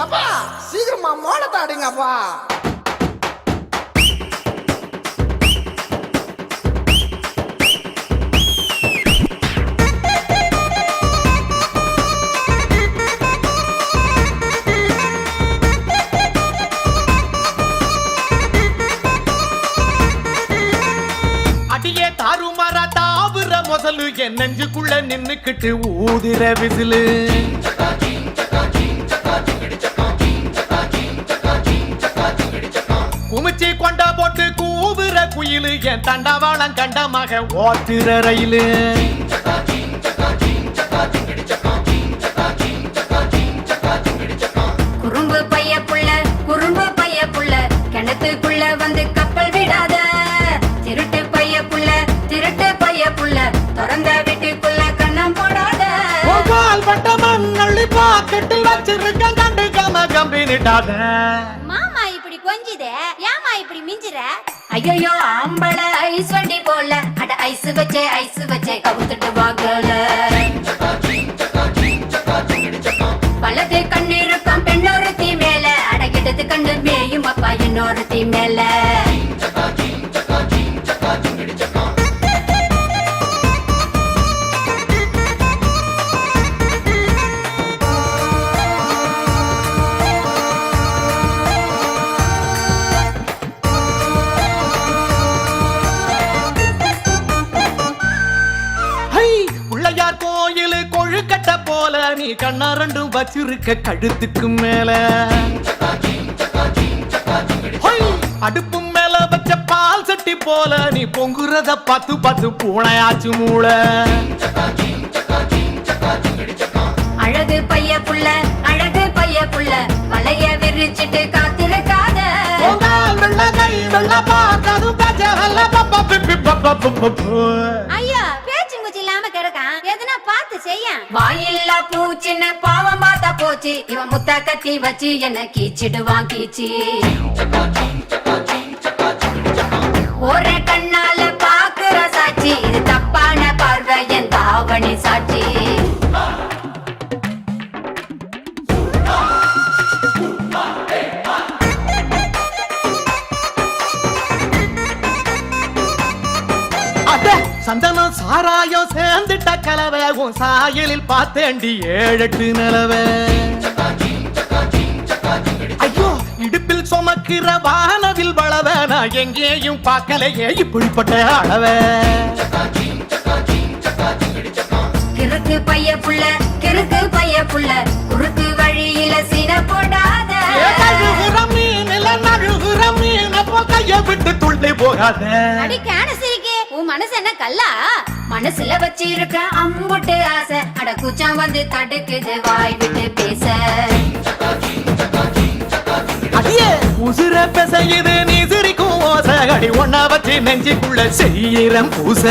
எப்பா சீக்கிரமா மோளத்தை அடிங்கப்பா. அடியே தாறுமாறா தாவுற முதலு என் நெஞ்சுக்குள்ள நின்னுக்கிட்டு ஊதுற விசிலு. குமிச்சி கொண்ட போட்டு கூவுற குயிலு என் தண்டவாளம் கண்டமாக ஓட்டுற ரயிலு. குறும்பு பைய புள்ள குறும்பு பைய புள்ள கிணத்துக்குள்ள வந்து கப்பல் விடாத. திருட்டு பைய புள்ள திருட்டு பைய புள்ள திறந்த வீட்டுக்குள்ள கண்ணம் போடாத. கால் பட்ட மண்ணள்ளி பாக்கெட்டில் வச்சிருக்க கண்டுக்காம கம்பினிட்டாத. மாமா இப்படி கொஞ்சிதே ஏமா இப்படி மிஞ்சுற? ஐயோ ஆம்பள ஐஸ் வண்டி போல அட ஐஸ் வச்சே கவுத்துட்டு வாங்கல. வலது கண்ணு இருக்கும் பெண்ணொருத்தி மேல அட இடது கண்ணு மேயும் அப்பா இன்னொருத்தி மேல. பிள்ளையார் கோயிலு கொழுக்கட்ட போல நீ கண்ணா ரெண்டும் வச்சிருக்க கழுத்துக்கு மேல. அடுப்பு மேல வச்ச பால் சட்டி போல நீ பொங்குறத பார்த்து பார்த்து பூனையாச்சு மூள. அழகு பைய புள்ள அழகு பைய புள்ள மலைய விரிச்சிட்டு காத்திருக்காத. ஐயா பேச்சு மூச்சு இல்லாம கிடக்கான் எதுனா பார்த்து செய்ய. வாயில்லா பூச்சின்னு பாவம் பார்த்தா போச்சு இவன் முத்த கத்தி வச்சு என்ன கீச்சிடுவான் கீச்சி. ஒரு கண்ணால பாக்குற சாட்சி இது தப்பான பார்வை என் தாவணி சாட்சி. சந்தனம் சாராயம் சேர்ந்துட்ட கலவை உன் சாயலில் பார்த்தேண்டி 7-8 நிலவை. ஐயோ இடுப்பில் சுமக்கிற வானவில் வளவ நான் எங்கேயும் பார்க்கலையே இப்படிப்பட்ட அளவை. கிறுக்கு பைய புள்ள கிறுக்கு பைய புள்ள குறுக்கு வழியில சீன போடாத. கைய விட்டு துள்ளி போகாத. உன் மனசு என்ன கல்லா? மனசுல வச்சிருக்க அம்புட்டு ஆசை அட கூச்சம் வந்து தடுக்குது வாய் விட்டு பேச. அடியே உசுர பேசையுது நீ சிரிக்கும் ஓசை அடி ஒன்னா வச்சு நெஞ்சுக்குள்ள செய்யறம் பூச.